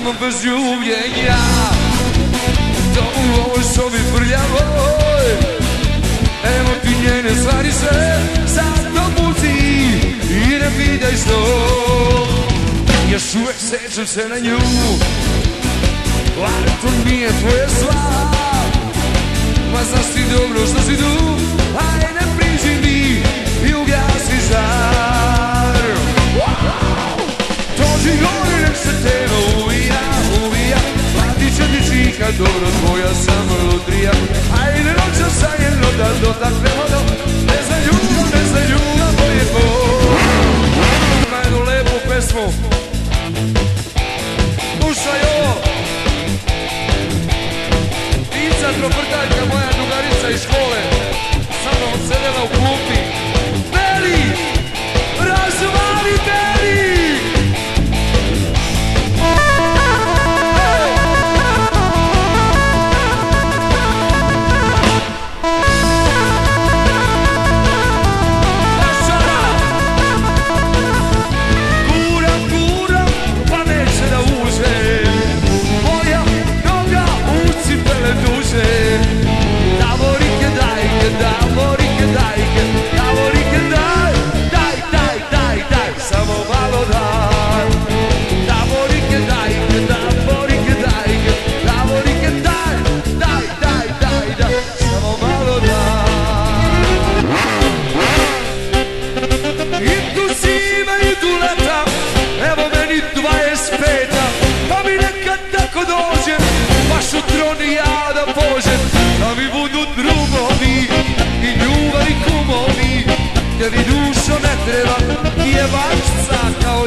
samo bez ljubljenja. To u ovoj sobi prljavoj, evo ti njene stvari sve, sad dopuci i ne pitaj što. Još uvek sećam se na nju, ali to nije tvoja stvar. Ma znaš ti dobro što si tu, aj ne priđi mi i ugasi žar. Dođi gori nek se tema uvija, platit će ti čika dobro tvoja samo lutrija. Ajde noća sanjeno da dotaknemo do, ne za ljubav moje bol. Ima jednu lepu pesmu, slušaj ovo. Tica Troprtaljka, moja drugarica iz škole, sa mnom sedela u klupi. Beli, razvali Beli! Tebi dušo ne treba, jebačica kao